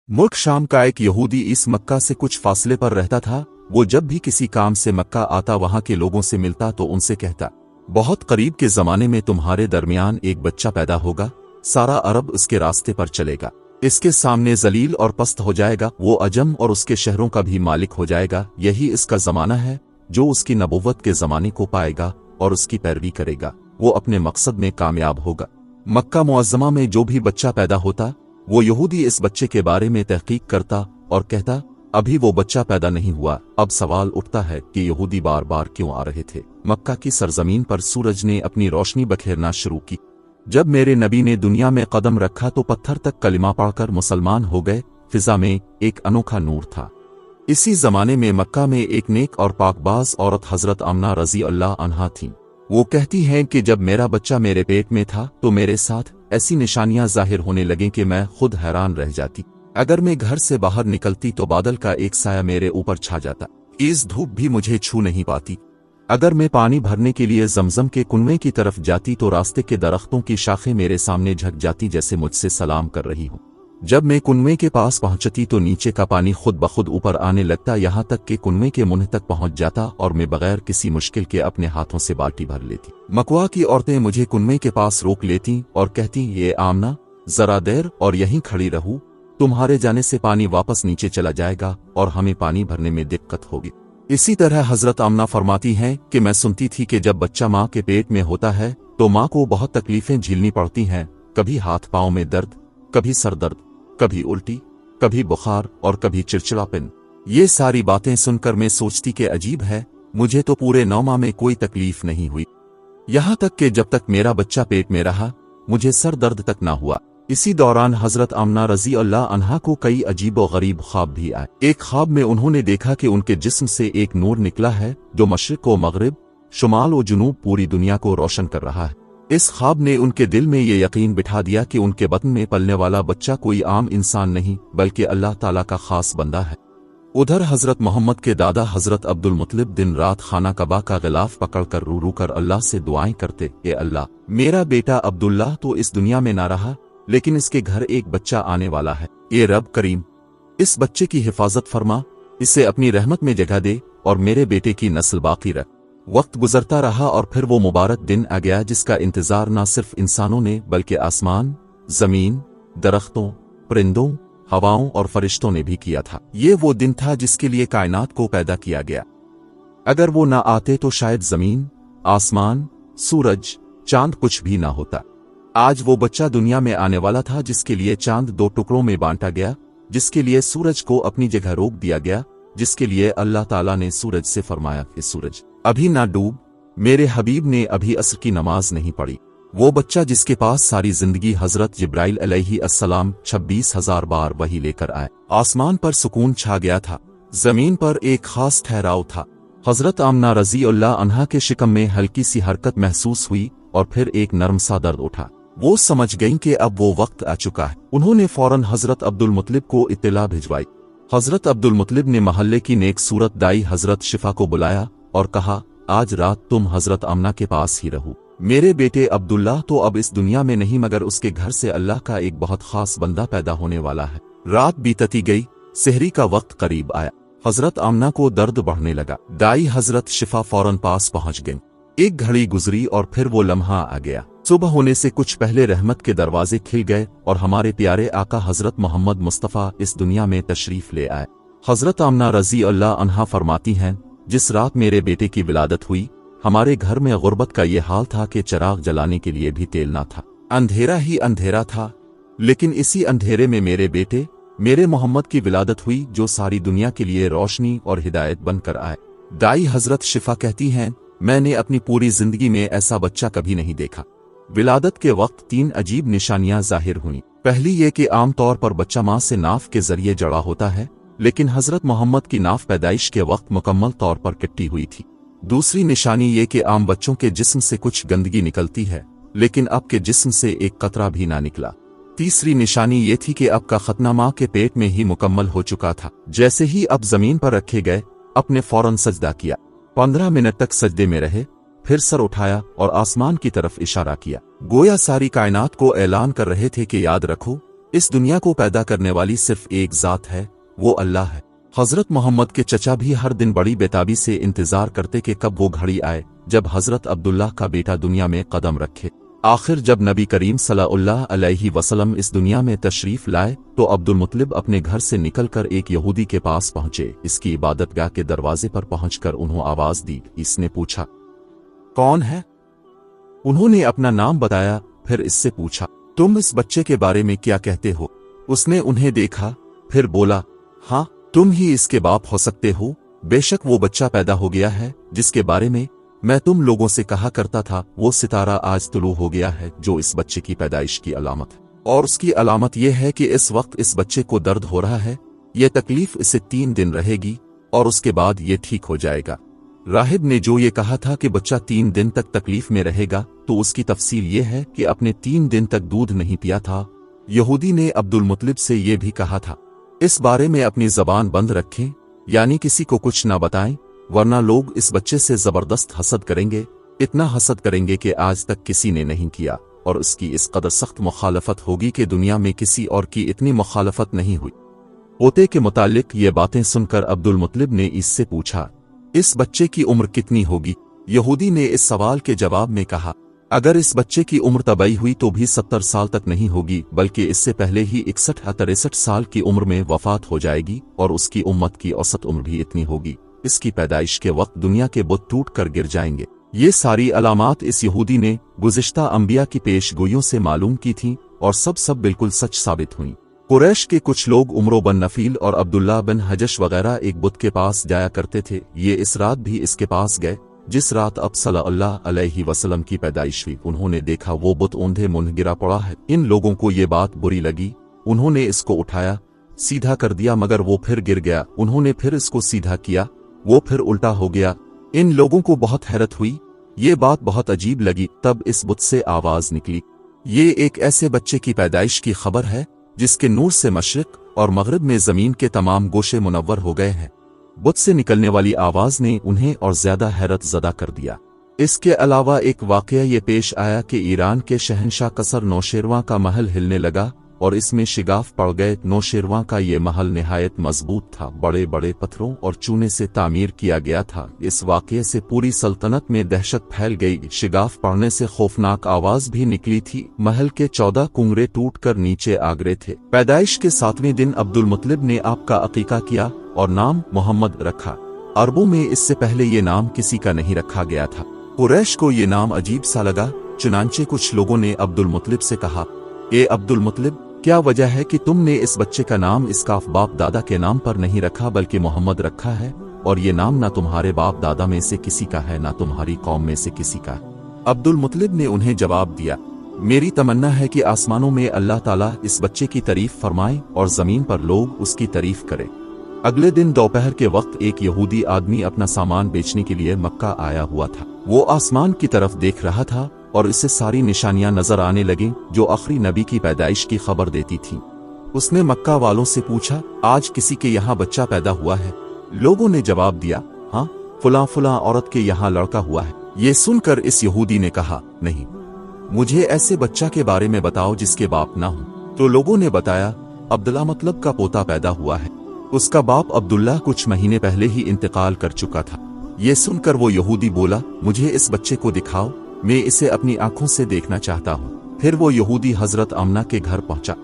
मुल्क शाम का एक यहूदी इस मक्का से कुछ फासले पर रहता था। वो जब भी किसी काम से मक्का आता वहां के लोगों से मिलता तो उनसे कहता, बहुत करीब के जमाने में तुम्हारे दरमियान एक बच्चा पैदा होगा, सारा अरब उसके रास्ते पर चलेगा, इसके सामने जलील और पस्त हो जाएगा, वो अजम और उसके शहरों का भी मालिक हो जाएगा। यही इसका जमाना है। जो उसकी नबुव्वत के जमाने को पाएगा और उसकी पैरवी करेगा वो अपने मकसद में कामयाब होगा। मक्का मुअज़्ज़मा में जो भी बच्चा पैदा होता वो यहूदी इस बच्चे के बारे में तहकीक करता और कहता, अभी वो बच्चा पैदा नहीं हुआ। अब सवाल उठता है कि यहूदी बार बार क्यों आ रहे थे। मक्का की सरजमीन पर सूरज ने अपनी रोशनी बखेरना शुरू की। जब मेरे नबी ने दुनिया में कदम रखा तो पत्थर तक कलिमा पढ़कर मुसलमान हो गए। फिजा में एक अनोखा नूर था। इसी जमाने में मक्का में एक नेक और पाकबाज औरत हजरत आमना रज़ी अल्लाह अन्हा थीं। वो कहती हैं कि जब मेरा बच्चा मेरे पेट में था तो मेरे साथ ऐसी निशानियां जाहिर होने लगीं कि मैं खुद हैरान रह जाती। अगर मैं घर से बाहर निकलती तो बादल का एक साया मेरे ऊपर छा जाता। इस धूप भी मुझे छू नहीं पाती। अगर मैं पानी भरने के लिए जमजम के कुएं की तरफ जाती तो रास्ते के दरख्तों की शाखें मेरे सामने झुक जाती जैसे मुझसे सलाम कर रही हो। जब मैं कुएं के पास पहुंचती तो नीचे का पानी खुद ब खुद ऊपर आने लगता, यहाँ तक कि कुएं के मुंह तक पहुंच जाता और मैं बगैर किसी मुश्किल के अपने हाथों से बाल्टी भर लेती। मकवा की औरतें मुझे कुएं के पास रोक लेती और कहती, ये आमना जरा देर और यहीं खड़ी रहूं, तुम्हारे जाने से पानी वापस नीचे चला जाएगा और हमें पानी भरने में दिक्कत होगी। इसी तरह हजरत आमना फरमाती हैं कि मैं सुनती थी कि जब बच्चा माँ के पेट में होता है तो माँ को बहुत तकलीफें झेलनी पड़ती हैं, कभी हाथ पांव में दर्द, कभी सर दर्द, कभी उल्टी, कभी बुखार और कभी चिड़चिड़ापन। ये सारी बातें सुनकर मैं सोचती कि अजीब है, मुझे तो पूरे 9 माह में कोई तकलीफ नहीं हुई। यहाँ तक कि जब तक मेरा बच्चा पेट में रहा मुझे सर दर्द तक ना हुआ। इसी दौरान हजरत आमना रज़ी अल्लाह अन्हा को कई अजीब व गरीब ख्वाब भी आए। एक ख्वाब में उन्होंने देखा कि उनके जिस्म से एक नूर निकला है जो मशरिक व मगरिब, शुमाल व जुनूब पूरी दुनिया को रोशन कर रहा है। इस ख्वाब ने उनके दिल में ये यकीन बिठा दिया कि उनके बतन में पलने वाला बच्चा कोई आम इंसान नहीं बल्कि अल्लाह ताला का खास बंदा है। उधर हजरत मोहम्मद के दादा हजरत अब्दुल मुत्तलिब दिन रात खाना कबा का गिलाफ पकड़कर रू रू कर अल्लाह से दुआएं करते, ए अल्लाह, मेरा बेटा अब्दुल्लाह तो इस दुनिया में ना रहा लेकिन इसके घर एक बच्चा आने वाला है। ए रब करीम, इस बच्चे की हिफाजत फरमा, इसे अपनी रहमत में जगह दे और मेरे बेटे की नस्ल बाकी रख। वक्त गुजरता रहा और फिर वो मुबारक दिन आ गया जिसका इंतजार न सिर्फ इंसानों ने बल्कि आसमान, जमीन, दरख्तों, परिंदों, हवाओं और फरिश्तों ने भी किया था। ये वो दिन था जिसके लिए कायनात को पैदा किया गया। अगर वो ना आते तो शायद जमीन, आसमान, सूरज, चांद कुछ भी ना होता। आज वो बच्चा दुनिया में आने वाला था जिसके लिए चांद 2 टुकड़ों में बांटा गया, जिसके लिए सूरज को अपनी जगह रोक दिया गया, जिसके लिए अल्लाह ताला ने सूरज से फरमाया कि सूरज अभी ना डूब, मेरे हबीब ने अभी असर की नमाज नहीं पढ़ी। वो बच्चा जिसके पास सारी जिंदगी हजरत जिब्राइल अलैहिस्सलाम 26,000 बार वही लेकर आए। आसमान पर सुकून छा गया था, जमीन पर एक खास ठहराव था। हजरत आमना रज़ी अल्लाह अन्हा के शिकम में हल्की सी हरकत महसूस हुई और फिर एक नरम सा दर्द उठा। वो समझ गईं कि अब वो वक्त आ चुका है। उन्होंने फौरन हजरत अब्दुल मुत्तलिब को इत्तला भिजवाई। हजरत अब्दुल मुत्तलिब ने महल्ले की नेक सूरत दाई हजरत शिफा को बुलाया और कहा, आज रात तुम हजरत आमना के पास ही रहो। मेरे बेटे अब्दुल्लाह तो अब इस दुनिया में नहीं मगर उसके घर से अल्लाह का एक बहुत खास बंदा पैदा होने वाला है। रात बीतती गई, सहरी का वक्त करीब आया। हजरत आमना को दर्द बढ़ने लगा। दाई हजरत शिफा फौरन पास पहुंच गई। एक घड़ी गुजरी और फिर वो लम्हा आ गया। सुबह होने से कुछ पहले रहमत के दरवाजे खिल गए और हमारे प्यारे आका हजरत मोहम्मद मुस्तफ़ा इस दुनिया में तशरीफ ले आए। हजरत आमना रज़ी अल्लाह अन्हा फरमाती हैं, जिस रात मेरे बेटे की विलादत हुई हमारे घर में गुर्बत का ये हाल था कि चिराग जलाने के लिए भी तेल ना था। अंधेरा ही अंधेरा था, लेकिन इसी अंधेरे में मेरे बेटे मेरे मोहम्मद की विलादत हुई जो सारी दुनिया के लिए रोशनी और हिदायत बनकर आए। दाई हजरत शिफा कहती हैं, मैंने अपनी पूरी जिंदगी में ऐसा बच्चा कभी नहीं देखा। विलादत के वक्त 3 अजीब निशानियां जाहिर हुई। पहली ये कि आमतौर पर बच्चा माँ से नाफ के जरिए जड़ा होता है, लेकिन हजरत मोहम्मद की नाफ पैदाइश के वक्त मुकम्मल तौर पर कट्टी हुई थी। दूसरी निशानी ये कि आम बच्चों के जिस्म से कुछ गंदगी निकलती है, लेकिन अब के जिस्म से एक कतरा भी ना निकला। तीसरी निशानी ये थी कि अब का खतना माँ के पेट में ही मुकम्मल हो चुका था। जैसे ही अब जमीन पर रखे गए अपने फौरन सजदा किया। 15 मिनट तक सजदे में रहे, फिर सर उठाया और आसमान की तरफ इशारा किया, गोया सारी कायनात को ऐलान कर रहे थे कि याद रखो, इस दुनिया को पैदा करने वाली सिर्फ एक ज़ात है, वो अल्लाह है। हजरत मोहम्मद के चचा भी हर दिन बड़ी बेताबी से इंतजार करते कि कब वो घड़ी आए जब हजरत अब्दुल्लाह का बेटा दुनिया में कदम रखे। आखिर जब नबी करीम सल्लल्लाहु अलैहि वसल्लम इस दुनिया में तशरीफ लाए तो अब्दुल मुत्तलिब अपने घर से निकलकर एक यहूदी के पास पहुंचे। इसकी इबादतगाह के दरवाजे पर पहुंचकर उन्होंने आवाज दी। इसने पूछा, कौन है? उन्होंने अपना नाम बताया। फिर इससे पूछा, तुम इस बच्चे के बारे में क्या कहते हो? उसने उन्हें देखा, फिर बोला, हाँ, तुम ही इसके बाप हो सकते हो। बेशक वो बच्चा पैदा हो गया है जिसके बारे में मैं तुम लोगों से कहा करता था। वो सितारा आज तुलू हो गया है जो इस बच्चे की पैदाइश की अलामत है, और उसकी अलामत यह है कि इस वक्त इस बच्चे को दर्द हो रहा है। ये तकलीफ इसे 3 दिन रहेगी और उसके बाद ये ठीक हो जाएगा। राहिब ने जो ये कहा था कि बच्चा 3 दिन तक तकलीफ में रहेगा, तो उसकी तफसील ये है कि अपने 3 दिन तक दूध नहीं पिया था। यहूदी ने अब्दुल मुत्तलिब से ये भी कहा था, इस बारे में अपनी जबान बंद रखें, यानी किसी को कुछ ना बताएं, वरना लोग इस बच्चे से जबरदस्त हसद करेंगे। इतना हसद करेंगे कि आज तक किसी ने नहीं किया, और उसकी इस कदर सख्त मुखालफत होगी कि दुनिया में किसी और की इतनी मुखालफत नहीं हुई। पोते के मुतालिक ये बातें सुनकर अब्दुल मुत्तलिब ने इससे पूछा, इस बच्चे की उम्र कितनी होगी? यहूदी ने इस सवाल के जवाब में कहा, अगर इस बच्चे की उम्र तबई हुई तो भी 70 साल तक नहीं होगी, बल्कि इससे पहले ही 61-63 साल की उम्र में वफात हो जाएगी, और उसकी उम्मत की औसत उम्र भी इतनी होगी। इसकी पैदाइश के वक्त दुनिया के बुत टूट कर गिर जाएंगे। ये सारी अलामात इस यहूदी ने गुज़िश्ता अंबिया की पेशगोइयों से मालूम की थीं, और सब बिल्कुल सच साबित हुई। कुरैश के कुछ लोग उमरो बन नफील और अब्दुल्ला बिन हजश वगैरह एक बुत के पास जाया करते थे। ये इस रात भी इसके पास गए जिस रात अब सल्लल्लाहु अलैहि वसल्लम की पैदाइश हुई। उन्होंने देखा वो बुत औंधे मुंह गिरा पड़ा है। इन लोगों को ये बात बुरी लगी। उन्होंने इसको उठाया, सीधा कर दिया, मगर वो फिर गिर गया। उन्होंने फिर इसको सीधा किया, वो फिर उल्टा हो गया। इन लोगों को बहुत हैरत हुई, ये बात बहुत अजीब लगी। तब इस बुत से आवाज निकली, ये एक ऐसे बच्चे की पैदाइश की खबर है जिसके नूर से मशरिक और मगरिब में जमीन के तमाम गोशे मुनव्वर हो गए हैं। बुत से निकलने वाली आवाज ने उन्हें और ज्यादा हैरत ज़दा कर दिया। इसके अलावा एक वाकया ये पेश आया कि ईरान के शहंशाह कसर नौशेरवां का महल हिलने लगा और इसमें शिगाफ पड़ गए। नौशेरवां का ये महल निहायत मजबूत था, बड़े बड़े पत्थरों और चूने से तामीर किया गया था। इस वाकये से पूरी सल्तनत में दहशत फैल गई। शिगाफ पड़ने से खौफनाक आवाज भी निकली थी। महल के 14 कुंगरे टूट कर नीचे आ गिरे थे। पैदाइश के 7वें दिन अब्दुल मुत्तलिब ने आपका अकीका किया और नाम मोहम्मद रखा। अरबों में इससे पहले ये नाम किसी का नहीं रखा गया था। कुरैश को ये नाम अजीब सा लगा। चुनांचे कुछ लोगों ने अब्दुल मुत्तलिब से कहा, ए अब्दुल मुत्तलिब, क्या वजह है कि तुमने इस बच्चे का नाम इसका बाप दादा के नाम पर नहीं रखा बल्कि मोहम्मद रखा है? और ये नाम ना तुम्हारे बाप दादा में से किसी का है ना तुम्हारी कौम में से किसी का। अब्दुल मुत्तलिब ने उन्हें जवाब दिया, मेरी तमन्ना है कि आसमानों में अल्लाह ताला इस बच्चे की तारीफ फरमाए और जमीन पर लोग उसकी तारीफ करें। अगले दिन दोपहर के वक्त एक यहूदी आदमी अपना सामान बेचने के लिए मक्का आया हुआ था। वो आसमान की तरफ देख रहा था और इससे सारी निशानियां नजर आने लगी जो आखिरी नबी की पैदाइश की खबर देती थीं। उसने मक्का वालों से पूछा, आज किसी के यहाँ बच्चा पैदा हुआ है? लोगों ने जवाब दिया, हाँ, फुला औरत के यहाँ लड़का हुआ है। ये सुनकर इस यहूदी ने कहा, नहीं, मुझे ऐसे बच्चा के बारे में बताओ जिसके बाप ना हो। तो लोगों ने बताया, अब्दुल्ला मतलब का पोता पैदा हुआ है। उसका बाप अब्दुल्ला कुछ महीने पहले ही इंतकाल कर चुका था। ये सुनकर वो यहूदी बोला, मुझे इस बच्चे को दिखाओ, मैं इसे अपनी आंखों से देखना चाहता हूँ। फिर वो यहूदी हजरत आमना के घर पहुंचा।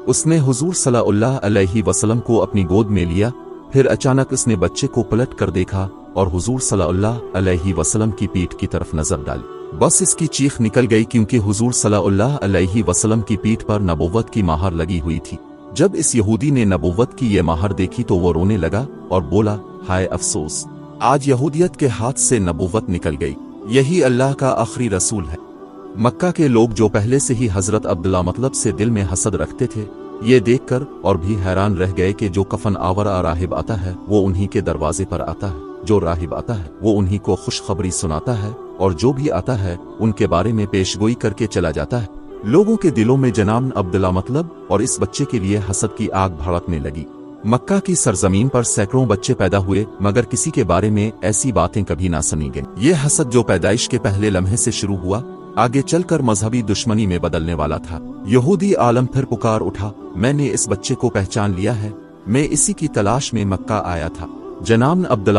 उसने हुजूर सल्लल्लाहु अलैहि वसल्लम को अपनी गोद में लिया। फिर अचानक उसने बच्चे को पलट कर देखा और हुजूर सल्लल्लाहु अलैहि वसल्लम की पीठ की तरफ नजर डाली। बस इसकी चीख निकल गई, क्योंकि हुजूर सल्लल्लाहु अलैहि वसल्लम की पीठ पर नबुव्वत की माहर लगी हुई थी। जब इस यहूदी ने नबुव्वत की ये माहर देखी तो वो रोने लगा और बोला, हाय अफसोस, आज यहूदियत के हाथ से नबुव्वत निकल गई। यही अल्लाह का आखिरी रसूल है। मक्का के लोग जो पहले से ही हजरत अब्दुल्ला मतलब से दिल में हसद रखते थे, ये देखकर और भी हैरान रह गए कि जो कफन आवरा राहिब आता है वो उन्हीं के दरवाजे पर आता है, जो राहिब आता है वो उन्हीं को खुशखबरी सुनाता है, और जो भी आता है उनके बारे में पेशगोई करके चला जाता है। लोगों के दिलों में जनाब अब्दुल्ला मतलब और इस बच्चे के लिए हसद की आग भड़कने लगी। मक्का की सरजमीन पर सैकड़ों बच्चे पैदा हुए, मगर किसी के बारे में ऐसी बातें कभी ना सुनी गईं। ये हसद जो पैदाइश के पहले लम्हे से शुरू हुआ, आगे चलकर मजहबी दुश्मनी में बदलने वाला था। यहूदी आलम फिर पुकार उठा, मैंने इस बच्चे को पहचान लिया है, मैं इसी की तलाश में मक्का आया था। जनाब अब्दुल्ला